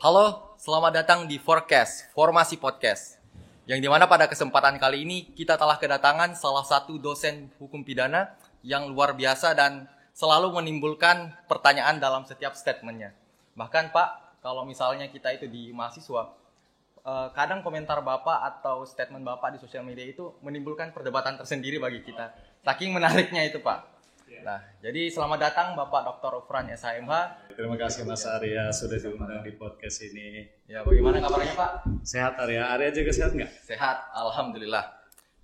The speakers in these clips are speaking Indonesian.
Halo, selamat datang di Forecast, Formasi Podcast. Yang dimana pada kesempatan kali ini kita telah kedatangan salah satu dosen hukum pidana yang luar biasa dan selalu menimbulkan pertanyaan dalam setiap statementnya. Bahkan Pak, kalau misalnya kita itu di mahasiswa, kadang komentar Bapak atau statement Bapak di sosial media itu menimbulkan perdebatan tersendiri bagi kita. Saking menariknya itu Pak. Nah, jadi selamat datang Bapak Dr. Ufran SHMH. Terima kasih Mas Arya sudah diundang di podcast ini. Ya, bagaimana kabarnya Pak? Sehat Arya? Arya juga sehat nggak? Sehat, Alhamdulillah.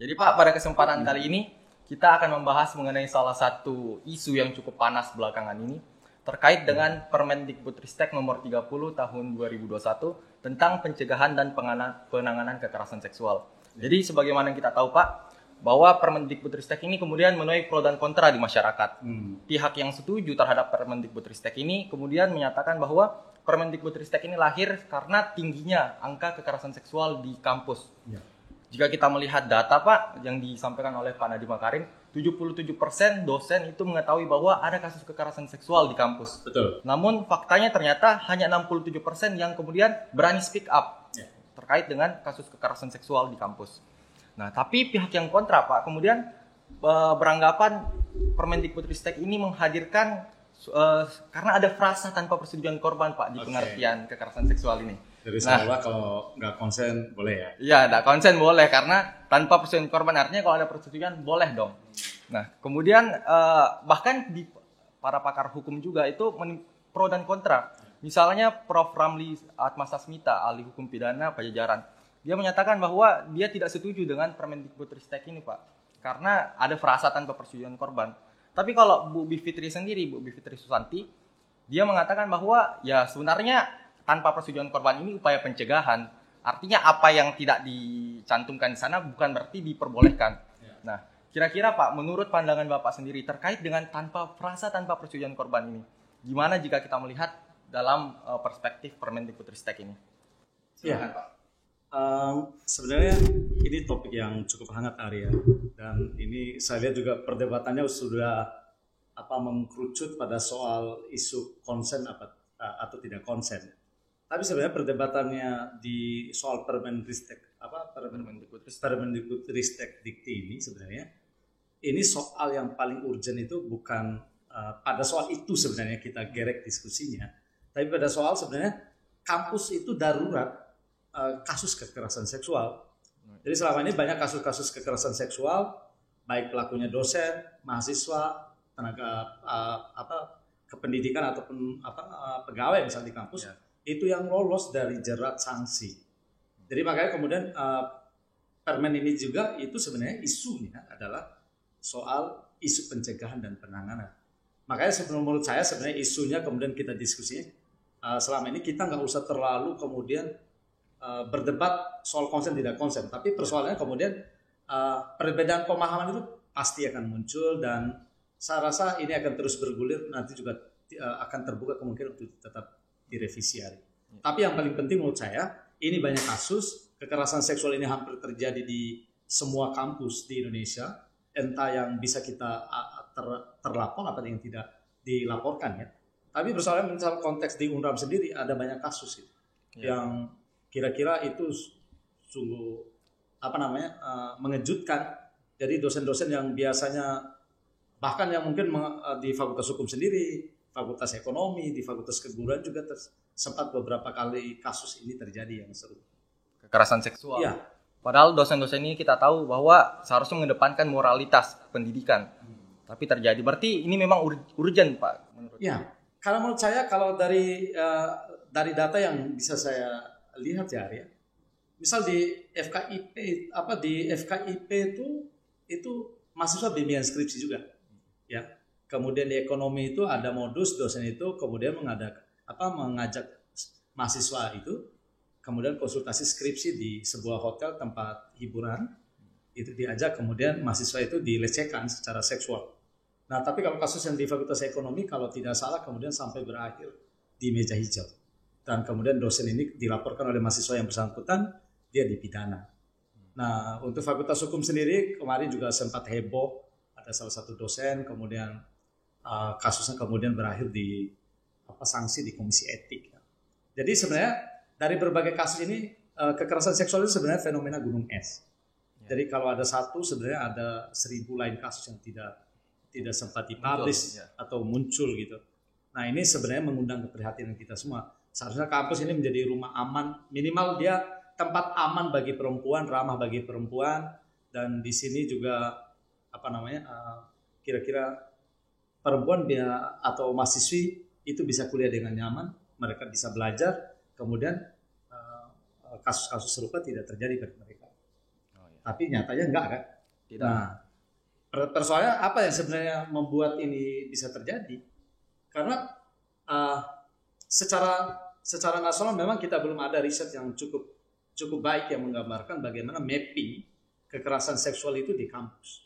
Jadi Pak, pada kesempatan kali ini kita akan membahas mengenai salah satu isu yang cukup panas belakangan ini terkait dengan Permendikbudristek nomor 30 tahun 2021 tentang pencegahan dan penanganan kekerasan seksual. Jadi sebagaimana kita tahu Pak, bahwa Permendikbudristek ini kemudian menuai pro dan kontra di masyarakat. Pihak yang setuju terhadap Permendikbudristek ini kemudian menyatakan bahwa Permendikbudristek ini lahir karena tingginya angka kekerasan seksual di kampus. Ya. Jika kita melihat data Pak yang disampaikan oleh Pak Nadiem Makarim, 77% dosen itu mengetahui bahwa ada kasus kekerasan seksual di kampus. Betul. Namun faktanya ternyata hanya 67% yang kemudian berani speak up terkait dengan kasus kekerasan seksual di kampus. Nah, tapi pihak yang kontra Pak kemudian beranggapan Permendikbudristek ini menghadirkan karena ada frasa tanpa persetujuan korban Pak di pengertian kekerasan seksual ini. Jadi seolah kalau nggak konsen boleh ya? Iya, nggak konsen boleh karena tanpa persetujuan korban artinya kalau ada persetujuan boleh dong. Nah, kemudian bahkan di para pakar hukum juga itu pro dan kontra. Misalnya Prof. Ramli Atmasasmita, ahli hukum pidana Pajajaran. Dia menyatakan bahwa dia tidak setuju dengan Permendikbudristek ini Pak, karena ada frasa tanpa persetujuan korban. Tapi kalau Bu Bivitri sendiri, Bu Bivitri Susanti, dia mengatakan bahwa ya sebenarnya tanpa persetujuan korban ini upaya pencegahan. Artinya apa yang tidak dicantumkan di sana bukan berarti diperbolehkan. Nah, kira-kira Pak, menurut pandangan Bapak sendiri terkait dengan frasa tanpa persetujuan korban ini, gimana jika kita melihat dalam perspektif Permendikbudristek ini? Silakan Pak. Sebenarnya ini topik yang cukup hangat Arya, dan ini saya lihat juga perdebatannya sudah mengkerucut pada soal isu konsen atau tidak konsen. Tapi sebenarnya perdebatannya di soal Permendikbudristek dikti ini sebenarnya ini soal yang paling urgent itu bukan pada soal itu sebenarnya kita gerek diskusinya, tapi pada soal sebenarnya kampus itu darurat kasus kekerasan seksual. Jadi selama ini banyak kasus-kasus kekerasan seksual, baik pelakunya dosen, mahasiswa, tenaga kependidikan ataupun pegawai misalnya di kampus, itu yang lolos dari jerat sanksi. Jadi makanya kemudian permen ini juga itu sebenarnya isunya adalah soal isu pencegahan dan penanganan. Makanya menurut saya sebenarnya isunya kemudian kita diskusinya selama ini kita nggak usah terlalu kemudian berdebat soal konsen tidak konsen, tapi persoalannya kemudian perbedaan pemahaman itu pasti akan muncul dan saya rasa ini akan terus bergulir, nanti juga akan terbuka kemungkinan untuk tetap direvisi. Tapi yang paling penting menurut saya, ini banyak kasus kekerasan seksual ini hampir terjadi di semua kampus di Indonesia, entah yang bisa kita terlapor atau yang tidak dilaporkan ya. Tapi persoalannya misal konteks di UNRAM sendiri ada banyak kasus yang kira-kira itu sungguh mengejutkan. Jadi dosen-dosen yang biasanya bahkan yang mungkin di Fakultas Hukum sendiri, Fakultas Ekonomi, di Fakultas Keguruan juga sempat beberapa kali kasus ini terjadi yang seru. Kekerasan seksual. Ya. Padahal dosen-dosen ini kita tahu bahwa seharusnya mengedepankan moralitas pendidikan. Tapi terjadi. Berarti ini memang urgent Pak menurut ya. Kalau menurut saya kalau dari data yang bisa saya lihat ya Arya, misal di FKIP itu mahasiswa bimbingan skripsi juga ya. Kemudian di ekonomi itu ada modus dosen itu kemudian mengajak mahasiswa itu kemudian konsultasi skripsi di sebuah hotel tempat hiburan, itu diajak kemudian mahasiswa itu dilecehkan secara seksual. Nah, tapi kalau kasus yang di Fakultas Ekonomi kalau tidak salah kemudian sampai berakhir di meja hijau. Dan kemudian dosen ini dilaporkan oleh mahasiswa yang bersangkutan, dia dipidana. Nah, untuk Fakultas Hukum sendiri kemarin juga sempat heboh, ada salah satu dosen kemudian kasusnya kemudian berakhir di sanksi di komisi etik. Jadi sebenarnya dari berbagai kasus ini kekerasan seksual itu sebenarnya fenomena gunung es. Jadi kalau ada satu sebenarnya ada 1000 lain kasus yang tidak sempat dipublish atau muncul gitu. Nah ini sebenarnya mengundang keprihatinan kita semua. Seharusnya kampus ini menjadi rumah aman, minimal dia tempat aman bagi perempuan, ramah bagi perempuan, dan di sini juga kira-kira perempuan atau mahasiswi itu bisa kuliah dengan nyaman, mereka bisa belajar, kemudian kasus-kasus serupa tidak terjadi pada mereka. Tapi nyatanya enggak kan? Tidak. Nah, persoalannya apa yang sebenarnya membuat ini bisa terjadi? Karena secara nasional memang kita belum ada riset yang cukup baik yang menggambarkan bagaimana mapping kekerasan seksual itu di kampus.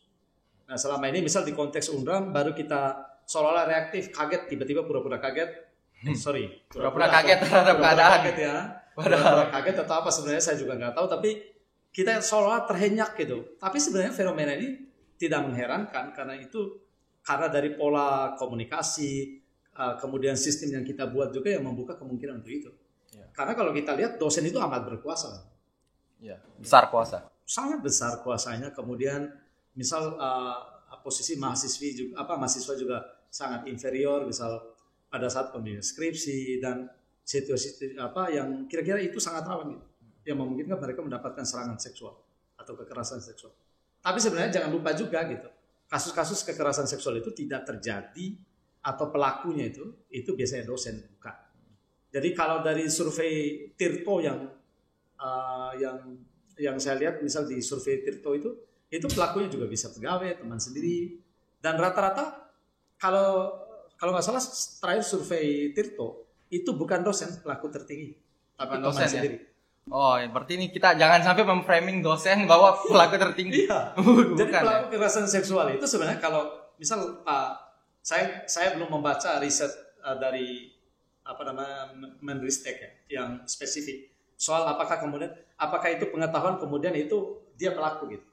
Nah, selama ini misal di konteks UNRAM baru kita seolah-olah reaktif, kaget, tiba-tiba pura-pura kaget. Pura-pura kaget terhadap keadaan. Kaget ya. Pura-pura kaget atau apa sebenarnya saya juga nggak tahu, tapi kita seolah terhenyak gitu. Tapi sebenarnya fenomena ini tidak mengherankan karena dari pola komunikasi, kemudian sistem yang kita buat juga yang membuka kemungkinan untuk itu. Ya. Karena kalau kita lihat dosen itu amat berkuasa. Ya, besar kuasa. Sangat besar kuasanya. Kemudian misal posisi mahasiswa juga sangat inferior, misal pada saat pembimbingan skripsi dan situasi yang kira-kira itu sangat rawan gitu, yang memungkinkan mereka mendapatkan serangan seksual atau kekerasan seksual. Tapi sebenarnya jangan lupa juga gitu, kasus-kasus kekerasan seksual itu tidak terjadi atau pelakunya itu biasanya dosen, bukan. Jadi kalau dari survei Tirto yang saya lihat, misal di survei Tirto itu pelakunya juga bisa pegawai, teman sendiri, dan rata-rata kalau nggak salah terakhir survei Tirto itu bukan dosen pelaku tertinggi, tapi teman dosen, sendiri. Ya? Oh, berarti ini kita jangan sampai memframing dosen bahwa pelaku tertinggi. Iya. Jadi pelaku kekerasan seksual itu sebenarnya kalau misal saya belum membaca riset dari Menristek ya, yang spesifik soal apakah itu pengetahuan kemudian itu dia pelaku gitu.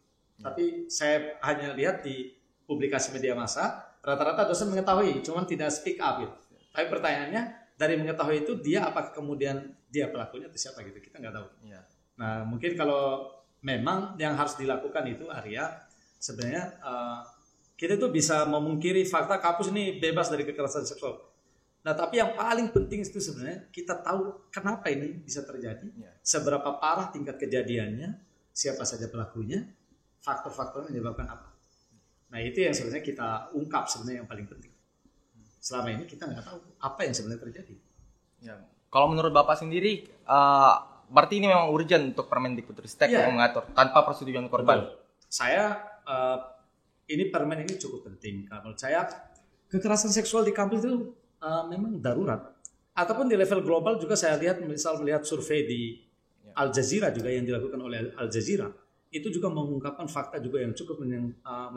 Tapi saya hanya lihat di publikasi media massa, rata-rata dosen mengetahui, cuman tidak speak up gitu. Tapi pertanyaannya, dari mengetahui itu apakah kemudian dia pelakunya atau siapa gitu, kita nggak tahu. Ya. Nah mungkin kalau memang yang harus dilakukan itu Arya, sebenarnya kita tuh bisa memungkiri fakta kampus ini bebas dari kekerasan seksual. Nah tapi yang paling penting itu sebenarnya kita tahu kenapa ini bisa terjadi, seberapa parah tingkat kejadiannya, siapa saja pelakunya, faktor-faktornya menyebabkan apa. Nah itu yang sebenarnya kita ungkap sebenarnya yang paling penting. Selama ini kita nggak tahu apa yang sebenarnya terjadi. Ya. Kalau menurut Bapak sendiri, berarti ini memang urgent untuk Permendikbudristek yang mengatur tanpa persetujuan korban. Betul. Saya ini permen ini cukup penting. Karena menurut saya kekerasan seksual di kampus itu memang darurat. Ataupun di level global juga saya lihat, melihat survei di Al Jazeera juga yang dilakukan oleh Al Jazeera, itu juga mengungkapkan fakta juga yang cukup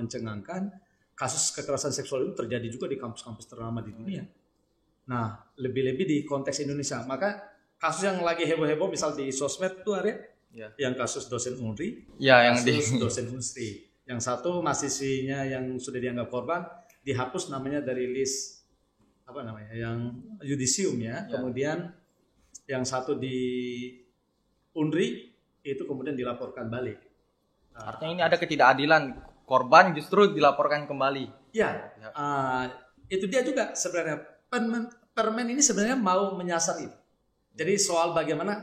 mencengangkan. Kasus kekerasan seksual itu terjadi juga di kampus-kampus ternama di dunia. Nah, lebih-lebih di konteks Indonesia. Maka kasus yang lagi heboh-heboh misal di sosmed itu yang kasus dosen UNRI, kasus dosen UNSRI. Yang satu mahasiswinya yang sudah dianggap korban dihapus namanya dari list yang yudisium ya. Kemudian yang satu di UNRI itu kemudian dilaporkan balik. Artinya ini ada ketidakadilan, korban justru dilaporkan kembali. Ya, itu dia juga sebenarnya permen ini sebenarnya mau menyasar itu. Jadi soal bagaimana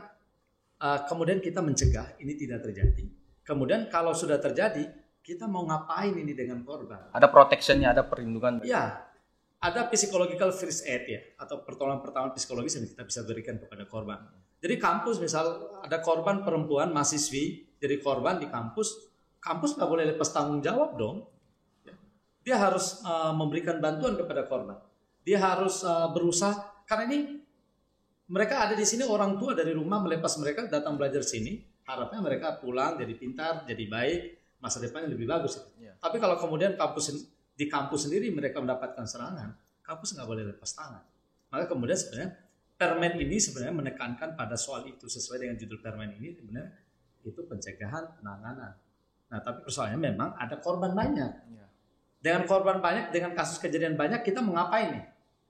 kemudian kita mencegah ini tidak terjadi. Kemudian kalau sudah terjadi, kita mau ngapain ini dengan korban? Ada protectionnya, ada perlindungan. Ya, ada psychological first aid ya, atau pertolongan pertama psikologis yang kita bisa berikan kepada korban. Jadi kampus misal ada korban perempuan mahasiswi jadi korban di kampus nggak boleh lepas tanggung jawab dong. Dia harus memberikan bantuan kepada korban. Dia harus berusaha, karena ini mereka ada di sini, orang tua dari rumah melepas mereka datang belajar sini, harapnya mereka pulang jadi pintar, jadi baik, masa depannya lebih bagus. Tapi kalau kemudian di kampus sendiri mereka mendapatkan serangan, kampus nggak boleh lepas tangan. Maka kemudian sebenarnya permen ini sebenarnya menekankan pada soal itu, sesuai dengan judul permen ini sebenarnya itu pencegahan, penanganan. Nah tapi persoalannya memang ada korban banyak. Dengan korban banyak, dengan kasus kejadian banyak, kita mau ngapain nih?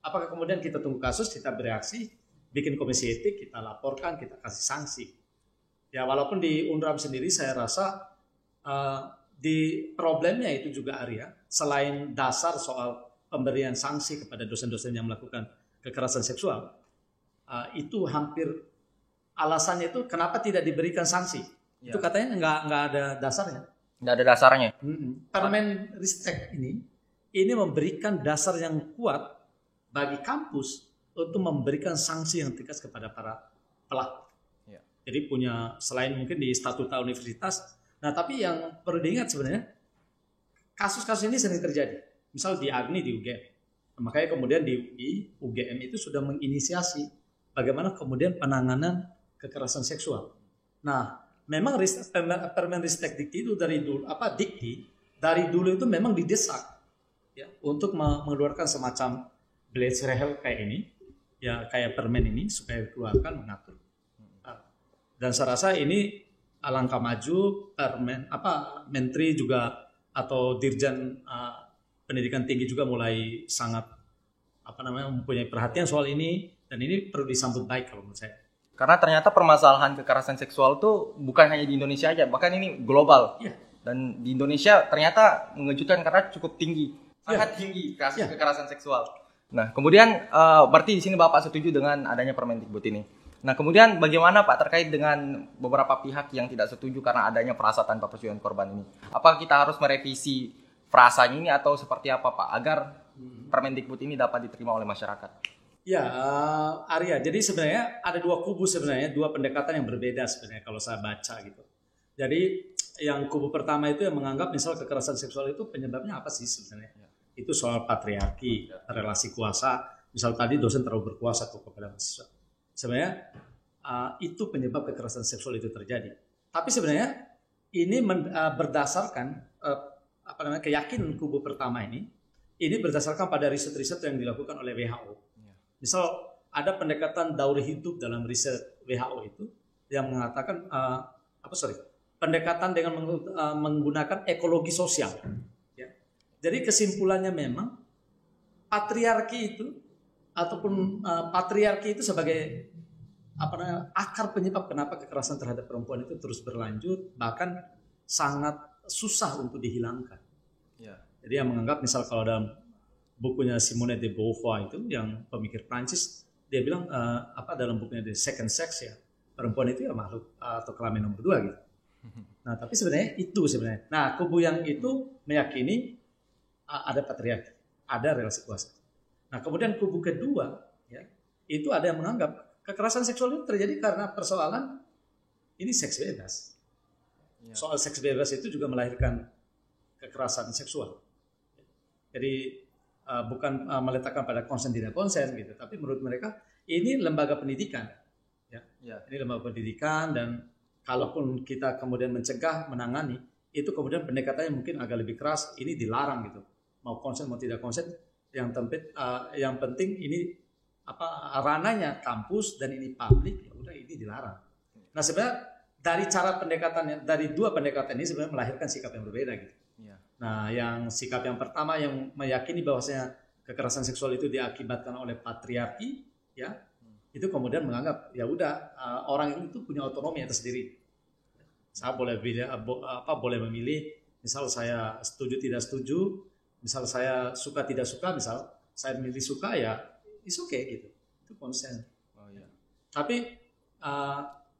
Apakah kemudian kita tunggu kasus, kita bereaksi, bikin komisi etik, kita laporkan, kita kasih sanksi. Ya walaupun di UNRAM sendiri saya rasa di problemnya itu juga Arya, selain dasar soal pemberian sanksi kepada dosen-dosen yang melakukan kekerasan seksual, itu hampir alasannya itu kenapa tidak diberikan sanksi. Ya. Itu katanya nggak ada dasarnya. Nggak ada dasarnya. Permen Ristek ini memberikan dasar yang kuat bagi kampus untuk memberikan sanksi yang tegas kepada para pelaku. Jadi punya selain mungkin di statuta universitas. Nah tapi yang perlu diingat sebenarnya kasus-kasus ini sering terjadi. Misal di AGNI di UGM. Makanya kemudian di UGM itu sudah menginisiasi bagaimana kemudian penanganan kekerasan seksual. Nah memang Permen Ristek Dikti itu dari dulu itu memang didesak ya untuk mengeluarkan semacam Bletsrehel kayak ini ya kayak permen ini supaya dikeluarkan mengatur. Dan saya rasa ini alangkah maju menteri juga atau dirjen pendidikan tinggi juga mulai sangat mempunyai perhatian soal ini dan ini perlu disambut baik kalau menurut saya. Karena ternyata permasalahan kekerasan seksual itu bukan hanya di Indonesia aja, bahkan ini global. Dan di Indonesia ternyata mengejutkan karena cukup tinggi, sangat tinggi kasus kekerasan seksual. Nah, kemudian berarti di sini Bapak setuju dengan adanya Permendikbud ini. Nah, kemudian bagaimana Pak terkait dengan beberapa pihak yang tidak setuju karena adanya frasa tanpa persetujuan korban ini? Apakah kita harus merevisi frasanya ini atau seperti apa Pak agar Permendikbud ini dapat diterima oleh masyarakat? Ya, Arya. Jadi sebenarnya ada dua kubu sebenarnya, dua pendekatan yang berbeda sebenarnya kalau saya baca gitu. Jadi yang kubu pertama itu yang menganggap misal kekerasan seksual itu penyebabnya apa sih sebenarnya? Itu soal patriarki, relasi kuasa. Misal tadi dosen terlalu berkuasa kepada mahasiswa. Sebenarnya itu penyebab kekerasan seksual itu terjadi. Tapi sebenarnya ini berdasarkan keyakinan kubu pertama ini berdasarkan pada riset-riset yang dilakukan oleh WHO. Misal ada pendekatan daur hidup dalam riset WHO itu yang mengatakan pendekatan dengan menggunakan ekologi sosial. Ya. Jadi kesimpulannya memang patriarki itu ataupun patriarki itu sebagai akar penyebab kenapa kekerasan terhadap perempuan itu terus berlanjut bahkan sangat susah untuk dihilangkan. Ya. Jadi yang menganggap misal kalau dalam bukunya Simone de Beauvoir itu yang pemikir Prancis dia bilang dalam bukunya The Second Sex ya perempuan itu ya makhluk atau kelamin nomor 2 gitu. Nah tapi sebenarnya itu sebenarnya. Nah kubu yang itu meyakini ada patriarki, ada relasi kuasa. Nah kemudian kubu kedua ya itu ada yang menganggap kekerasan seksual itu terjadi karena persoalan ini seks bebas. Soal seks bebas itu juga melahirkan kekerasan seksual. Jadi bukan meletakkan pada konsen tidak konsen gitu, tapi menurut mereka ini lembaga pendidikan, ya. Ini lembaga pendidikan dan kalaupun kita kemudian mencegah, menangani, itu kemudian pendekatannya mungkin agak lebih keras, ini dilarang gitu, mau konsen mau tidak konsen, yang penting ini ranahnya kampus dan ini publik, ya udah ini dilarang. Nah sebenarnya dari cara pendekatannya, dari dua pendekatan ini sebenarnya melahirkan sikap yang berbeda gitu. Nah, yang sikap yang pertama yang meyakini bahwasanya kekerasan seksual itu diakibatkan oleh patriarki, ya, itu kemudian menganggap ya udah orang itu punya otonomi atas diri. Saya boleh memilih, misal saya setuju tidak setuju, misal saya suka tidak suka, misal saya memilih suka ya, it's okay gitu, itu konsen. Tapi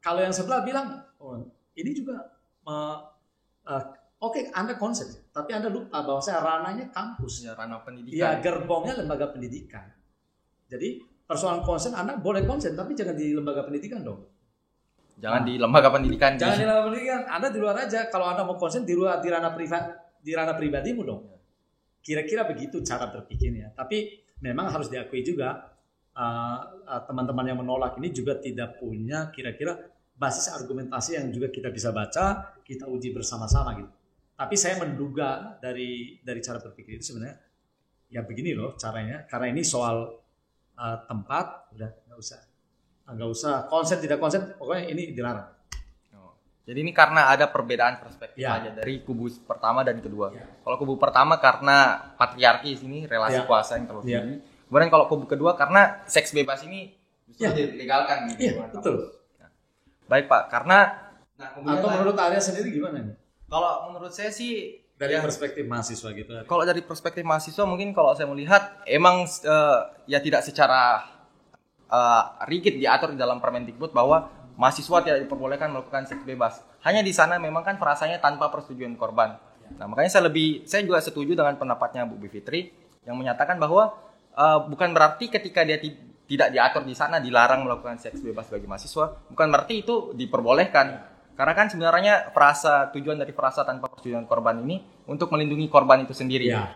kalau yang sebelah bilang, ini juga Oke, Anda konsen, tapi Anda lupa bahwa ranahnya kampus. Ya, ranah pendidikan. Ya, gerbongnya lembaga pendidikan. Jadi, persoalan konsen, Anda boleh konsen, tapi jangan di lembaga pendidikan dong. Jangan di lembaga pendidikan. Jangan di lembaga pendidikan. Anda di luar aja. Kalau Anda mau konsen di ranah pribadimu dong. Kira-kira begitu cara berpikirnya. Tapi memang harus diakui juga teman-teman yang menolak ini juga tidak punya kira-kira basis argumentasi yang juga kita bisa baca, kita uji bersama-sama gitu. Tapi saya menduga dari cara berpikir itu sebenarnya ya begini loh caranya. Karena ini soal tempat, udah nggak usah konsen tidak konsen, pokoknya ini dilarang. Jadi ini karena ada perbedaan perspektif aja dari kubu pertama dan kedua. Kalau kubu pertama karena patriarki sini relasi kuasa yang terlalu tinggi. Kemudian kalau kubu kedua karena seks bebas ini justru dilegalkan di Iya, betul. Nah, baik Pak, karena atau menurut Arya sendiri gimana nih? Kalau menurut saya sih Dari perspektif mahasiswa gitu. Kalau dari perspektif mahasiswa mungkin kalau saya melihat emang ya tidak secara rigid diatur di dalam Permendikbud bahwa mahasiswa tidak diperbolehkan melakukan seks bebas. Hanya di sana memang kan perasaannya tanpa persetujuan korban. Nah, makanya saya juga setuju dengan pendapatnya Bu Bivitri yang menyatakan bahwa bukan berarti ketika dia tidak diatur di sana dilarang melakukan seks bebas bagi mahasiswa, bukan berarti itu diperbolehkan. Karena kan sebenarnya tujuan dari frasa tanpa persetujuan korban ini untuk melindungi korban itu sendiri. Ya.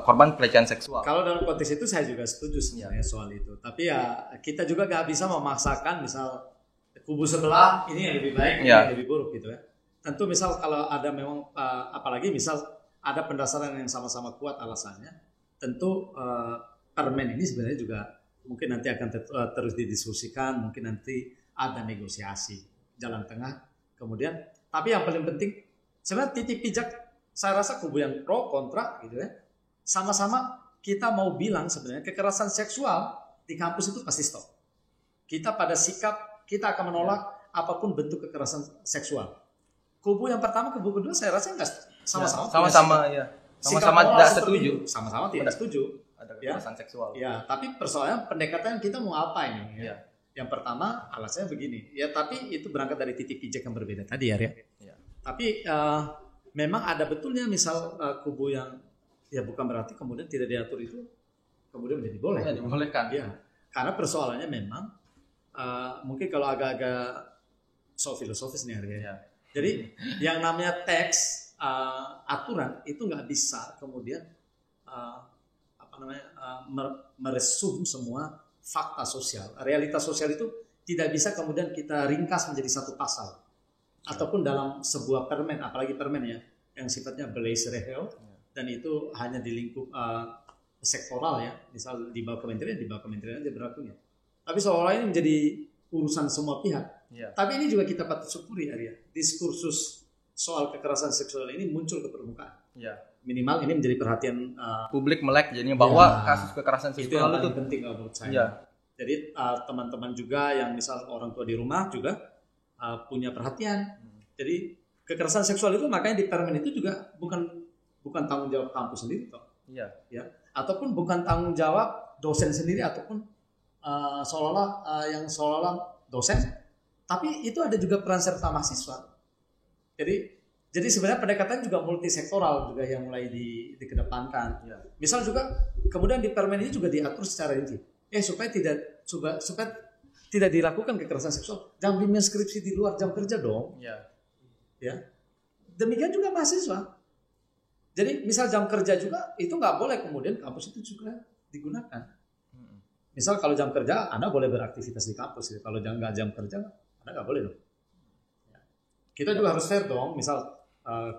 Korban pelecehan seksual. Kalau dalam konteks itu saya juga setuju sebenarnya soal itu. Tapi ya kita juga gak bisa memaksakan misal kubu sebelah ini yang lebih baik, ini yang lebih buruk gitu ya. Tentu misal kalau ada memang apalagi misal ada pendasaran yang sama-sama kuat alasannya, tentu permen ini sebenarnya juga mungkin nanti akan terus didiskusikan, mungkin nanti ada negosiasi jalan tengah. Kemudian, tapi yang paling penting sebenarnya titik pijak saya rasa kubu yang pro kontra gitu ya. Sama-sama kita mau bilang sebenarnya kekerasan seksual di kampus itu pasti stop. Kita pada sikap kita akan menolak apapun bentuk kekerasan seksual. Kubu yang pertama, kubu kedua saya rasa enggak sama-sama tidak setuju. Sama-sama tidak setuju. Ada kekerasan seksual. Ya, tapi persoalan pendekatan kita mau apa ini? Ya. Yang pertama alasannya begini, ya tapi itu berangkat dari titik pijak yang berbeda tadi ya. Tapi memang ada betulnya misal kubu yang ya bukan berarti kemudian tidak diatur itu kemudian menjadi boleh. Ya, dibolehkan. Ya, karena persoalannya memang mungkin kalau agak-agak filosofis nih Arya. Ya. Jadi yang namanya teks aturan itu nggak bisa kemudian meresum semua fakta sosial, realitas sosial itu tidak bisa kemudian kita ringkas menjadi satu pasal ataupun dalam sebuah permen, apalagi permen ya yang sifatnya Beleisrehel dan itu hanya di lingkup sektoral ya, misal di bawah kementerian aja berlakunya. Tapi seolah ini menjadi urusan semua pihak. Ya. Tapi ini juga kita patut syukuri Arya, diskursus soal kekerasan seksual ini muncul ke permukaan. Ya. Minimal ini menjadi perhatian publik melek jadinya bahwa kasus kekerasan seksual itu penting menurut saya. Ya. Jadi teman-teman juga yang misal orang tua di rumah juga punya perhatian. Jadi kekerasan seksual itu makanya di permen itu juga bukan tanggung jawab kampus sendiri toh. Iya. Ya. Ataupun bukan tanggung jawab dosen sendiri ataupun seolah-olah dosen, tapi itu ada juga peran serta mahasiswa. Jadi sebenarnya pendekatan juga multisektoral juga yang mulai dikedepankan. Ya. Misal juga kemudian di permen ini juga diatur secara rinci. Supaya tidak dilakukan kekerasan seksual, jangan bimbingan skripsi di luar jam kerja dong. Ya. Demikian juga mahasiswa. Jadi misal jam kerja juga itu nggak boleh kemudian kampus itu juga digunakan. Misal kalau jam kerja Anda boleh beraktivitas di kampus, kalau nggak jam kerja Anda nggak boleh dong. Kita juga harus fair dong. Misal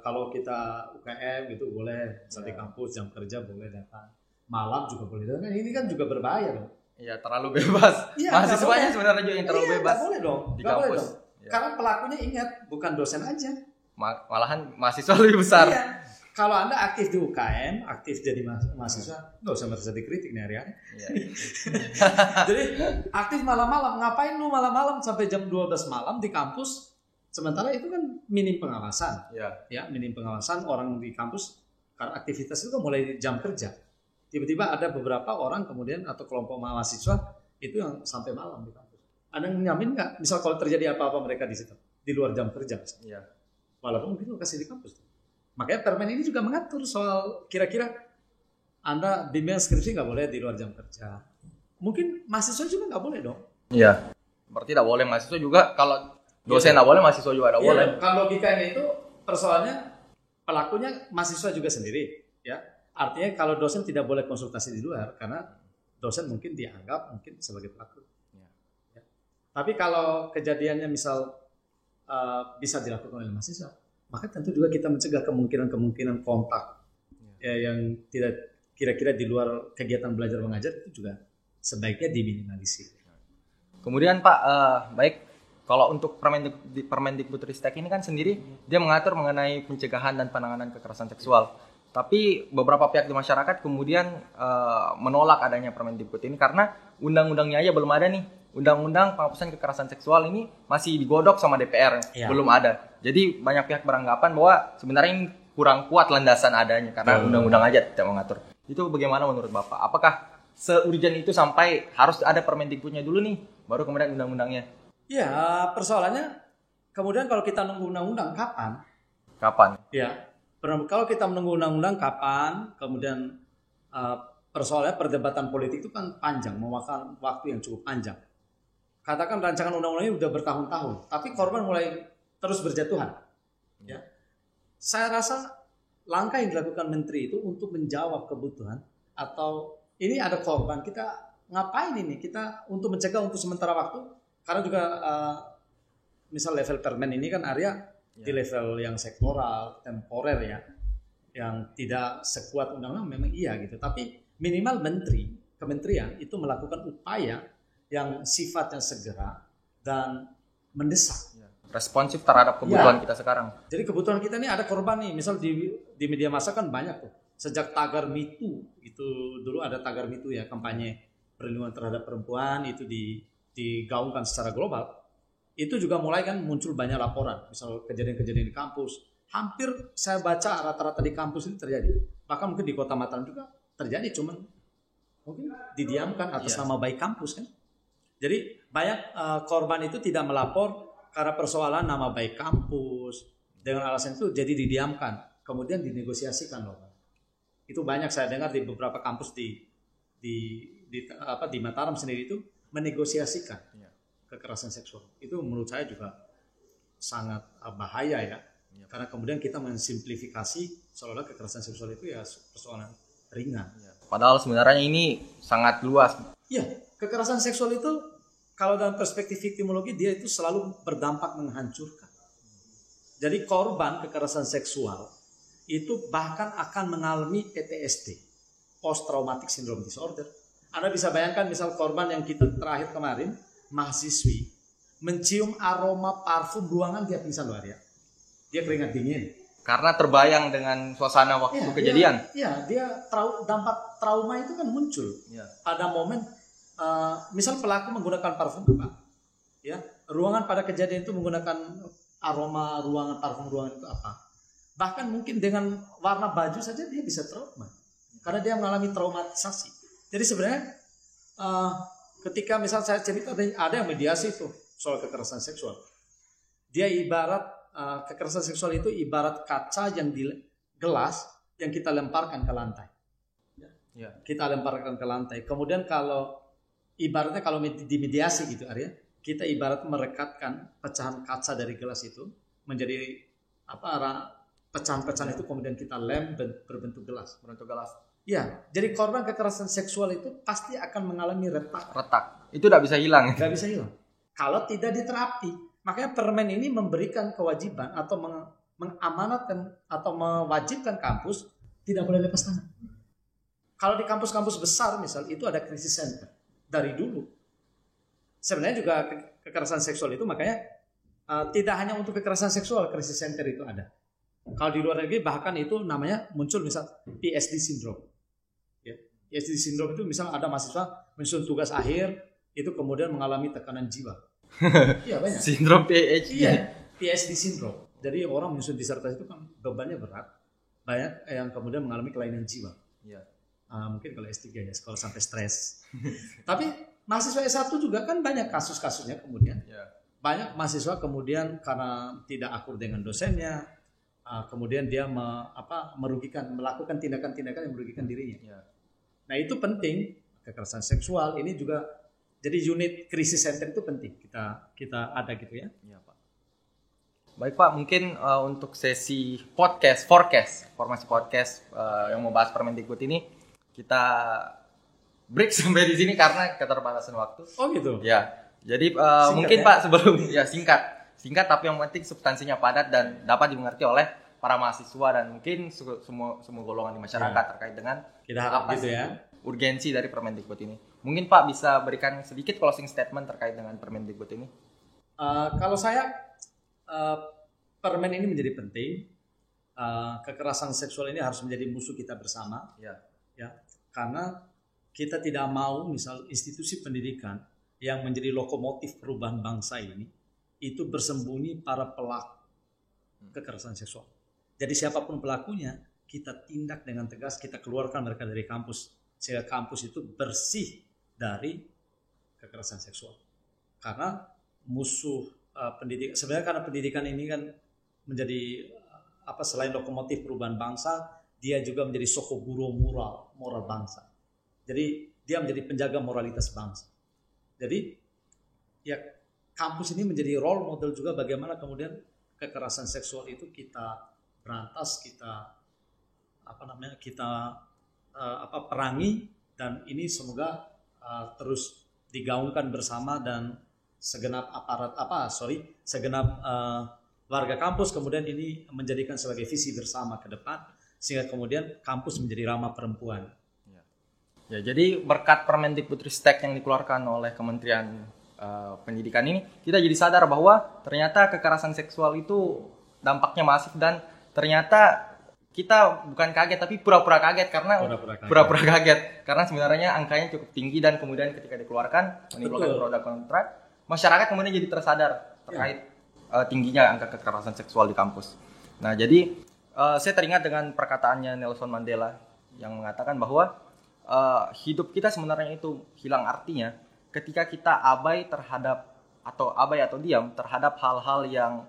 kalau kita UKM gitu boleh, misal di kampus jam kerja boleh datang, malam juga boleh datang. Ini kan juga berbahaya dong. Iya, terlalu bebas. Ya, mahasiswanya sebenarnya juga yang terlalu bebas. Nggak boleh dong. Di kampus. Ya. Karena pelakunya ingat bukan dosen aja. Malahan mahasiswa lebih besar. Iya. Kalau Anda aktif di UKM, aktif jadi mahasiswa, nggak usah merasa dikritik nih Arya. Iya. Jadi aktif malam-malam, ngapain lu malam-malam sampai jam 12 malam di kampus? Sementara itu kan minim pengawasan, ya minim pengawasan orang di kampus karena aktivitas itu kan mulai jam kerja. Tiba-tiba ada beberapa orang kemudian atau kelompok mahasiswa itu yang sampai malam di kampus. Ada yang nyamin nggak? Misal kalau terjadi apa-apa mereka di situ di luar jam kerja, walaupun mungkin lokasi di kampus. Makanya permen ini juga mengatur soal kira-kira Anda bimbingan skripsi nggak boleh di luar jam kerja. Mungkin mahasiswa juga nggak boleh dong. Iya. Berarti tidak boleh mahasiswa juga kalau dosen nggak boleh, mahasiswa juga nggak boleh. Kalau logikanya itu persoalannya pelakunya mahasiswa juga sendiri, ya. Artinya kalau dosen tidak boleh konsultasi di luar karena dosen mungkin dianggap mungkin sebagai pelaku. Ya. Tapi kalau kejadiannya misal bisa dilakukan oleh mahasiswa, maka tentu juga kita mencegah kemungkinan kontak yang tidak kira-kira di luar kegiatan belajar mengajar itu juga sebaiknya diminimalisir. Kemudian Pak, baik. Kalau untuk Permendikbudristek ini kan sendiri dia mengatur mengenai pencegahan dan penanganan kekerasan seksual. Tapi beberapa pihak di masyarakat kemudian menolak adanya Permendikbud ini karena undang-undangnya aja belum ada nih. Undang-undang penghapusan kekerasan seksual ini masih digodok sama DPR, belum ada. Jadi banyak pihak beranggapan bahwa sebenarnya ini kurang kuat landasan adanya karena undang-undang aja tidak mengatur. Itu bagaimana menurut Bapak? Apakah se-urgent itu sampai harus ada Permendikbudnya dulu nih, baru kemudian undang-undangnya? Ya, persoalannya kemudian kalau kita nunggu undang-undang kapan? Kapan? Ya, kalau kita menunggu undang-undang kapan, kemudian persoalannya perdebatan politik itu kan panjang, memakan waktu yang cukup panjang. Katakan rancangan undang-undangnya udah bertahun-tahun, tapi korban mulai terus berjatuhan. Ya, saya rasa langkah yang dilakukan menteri itu untuk menjawab kebutuhan atau ini ada korban, kita ngapain ini? Kita untuk mencegah untuk sementara waktu, karena juga misal level permen ini kan area di level yang sektoral, temporer ya, yang tidak sekuat undang-undang memang iya gitu. Tapi minimal kementerian itu melakukan upaya yang sifatnya segera dan mendesak. Responsif terhadap kebutuhan kita sekarang. Jadi kebutuhan kita ini ada korban nih, misal di media massa kan banyak tuh. Sejak tagar MeToo, itu dulu ada tagar MeToo ya, kampanye perlindungan terhadap perempuan itu digaungkan secara global. Itu juga mulai kan muncul banyak laporan, misal kejadian-kejadian di kampus. Hampir saya baca rata-rata di kampus ini terjadi. Bahkan mungkin di Kota Mataram juga terjadi, cuman mungkin didiamkan atas nama baik kampus kan. Jadi banyak korban itu tidak melapor karena persoalan nama baik kampus. Dengan alasan itu jadi didiamkan, kemudian dinegosiasikan loh. Itu banyak saya dengar di beberapa kampus di Mataram sendiri itu menegosiasikan kekerasan seksual. Itu menurut saya juga sangat bahaya ya. Karena kemudian kita mensimplifikasi seolah-olah kekerasan seksual itu ya persoalan ringan. Padahal sebenarnya ini sangat luas. Iya, kekerasan seksual itu kalau dalam perspektif viktimologi dia itu selalu berdampak menghancurkan. Jadi korban kekerasan seksual itu bahkan akan mengalami PTSD, post traumatic syndrome disorder. Anda bisa bayangkan misal korban yang kita terakhir kemarin, mahasiswi, mencium aroma parfum ruangan dia pingsan luar ya. Dia keringat dingin. Karena terbayang dengan suasana waktu kejadian. Dia dampak trauma itu kan muncul pada momen misal pelaku menggunakan parfum apa? Ya, ruangan pada kejadian itu menggunakan aroma ruangan, parfum ruangan itu apa? Bahkan mungkin dengan warna baju saja dia bisa trauma. Karena dia mengalami traumatisasi. Jadi sebenarnya ketika misal saya cerita ada yang mediasi itu soal kekerasan seksual. Dia ibarat kekerasan seksual itu ibarat kaca yang di gelas yang kita lemparkan ke lantai. Kita lemparkan ke lantai. Kemudian kalau ibaratnya kalau di mediasi gitu Arya, kita ibarat merekatkan pecahan kaca dari gelas itu menjadi pecahan-pecahan itu kemudian kita lem berbentuk gelas. Ya, jadi korban kekerasan seksual itu pasti akan mengalami retak. Itu tidak bisa hilang. Tidak bisa hilang. Kalau tidak diterapi, makanya permen ini memberikan kewajiban atau mengamanatkan atau mewajibkan kampus tidak boleh lepas tangan. Kalau di kampus-kampus besar misal itu ada krisis center dari dulu. Sebenarnya juga kekerasan seksual itu makanya tidak hanya untuk kekerasan seksual krisis center itu ada. Kalau di luar negeri bahkan itu namanya muncul misal PSD syndrome. Ya, PSD syndrome itu misal ada mahasiswa menyusun tugas akhir itu kemudian mengalami tekanan jiwa. Iya banyak. Sindrom PhD. Iya, PSD syndrome. Jadi orang menyusun disertasi itu kan bebannya berat. Banyak yang kemudian mengalami kelainan jiwa. Iya. Mungkin kalau S3 ya, kalau sampai stres. Tapi mahasiswa S1 juga kan banyak kasus-kasusnya kemudian. Banyak mahasiswa kemudian karena tidak akur dengan dosennya, kemudian dia melakukan tindakan-tindakan yang merugikan dirinya. Nah itu penting, kekerasan seksual ini juga jadi unit krisis center itu penting kita ada gitu ya. Pak. Baik Pak, mungkin untuk sesi formasi podcast yang membahas Permendikbud ini kita break sampai di sini karena keterbatasan waktu. Oh gitu. Ya. Jadi mungkin ya? Pak sebelum singkat tapi yang penting substansinya padat dan dapat dimengerti oleh para mahasiswa dan mungkin semua golongan di masyarakat terkait dengan kita harap gitu ya. Urgensi dari Permendikbud ini. Mungkin Pak bisa berikan sedikit closing statement terkait dengan Permendikbud ini. Kalau saya permen ini menjadi penting kekerasan seksual ini harus menjadi musuh kita bersama, Ya. ya, karena kita tidak mau misal institusi pendidikan yang menjadi lokomotif perubahan bangsa ini itu bersembunyi para pelaku kekerasan seksual. Jadi siapapun pelakunya, kita tindak dengan tegas, kita keluarkan mereka dari kampus sehingga kampus itu bersih dari kekerasan seksual. Karena musuh pendidikan, sebenarnya karena pendidikan ini kan menjadi selain lokomotif perubahan bangsa, dia juga menjadi sokoguru moral bangsa. Jadi dia menjadi penjaga moralitas bangsa. Jadi ya kampus ini menjadi role model juga bagaimana kemudian kekerasan seksual itu kita berantas, kita perangi, dan ini semoga terus digaungkan bersama dan segenap warga kampus kemudian ini menjadikan sebagai visi bersama ke depan sehingga kemudian kampus menjadi ramah perempuan. Ya, jadi berkat Permendikbudristek yang dikeluarkan oleh Kementerian Pendidikan ini, kita jadi sadar bahwa ternyata kekerasan seksual itu dampaknya masif dan ternyata kita bukan kaget tapi pura-pura kaget karena pura-pura kaget karena sebenarnya angkanya cukup tinggi dan kemudian ketika dikeluarkan menimbulkan pro dan kontra, masyarakat kemudian jadi tersadar terkait tingginya angka kekerasan seksual di kampus. Nah, jadi saya teringat dengan perkataannya Nelson Mandela yang mengatakan bahwa hidup kita sebenarnya itu hilang artinya ketika kita abai atau diam terhadap hal-hal yang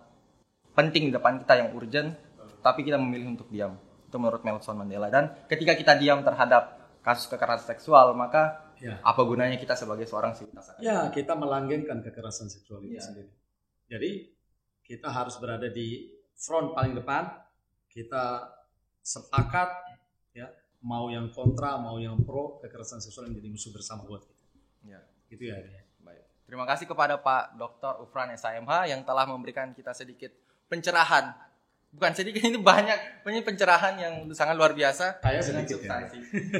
penting di depan kita yang urgent, tapi kita memilih untuk diam. Itu menurut Nelson Mandela. Dan ketika kita diam terhadap kasus kekerasan seksual, maka apa gunanya kita sebagai seorang sivitas? Ya, kita melanggengkan kekerasan seksual itu sendiri. Jadi kita harus berada di front paling depan. Kita sepakat, ya, mau yang kontra, mau yang pro, kekerasan seksual yang jadi musuh bersama buat kita. Ya. Gitu ya. Baik. Terima kasih kepada Pak Dr. Ufran SHMH yang telah memberikan kita sedikit pencerahan. Bukan sedikit, ini banyak pencerahan yang sangat luar biasa. Kayak sedikit substansi.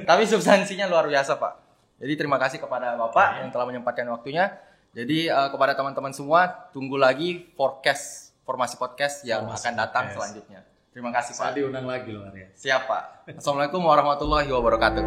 Tapi substansinya luar biasa, Pak. Jadi terima kasih kepada Bapak yang telah menyempatkan waktunya. Jadi kepada teman-teman semua, tunggu lagi formasi podcast yang akan datang selanjutnya. Terima kasih, Pak. Saya diundang lagi loh, Arya. Siap, Pak. Assalamualaikum warahmatullahi wabarakatuh.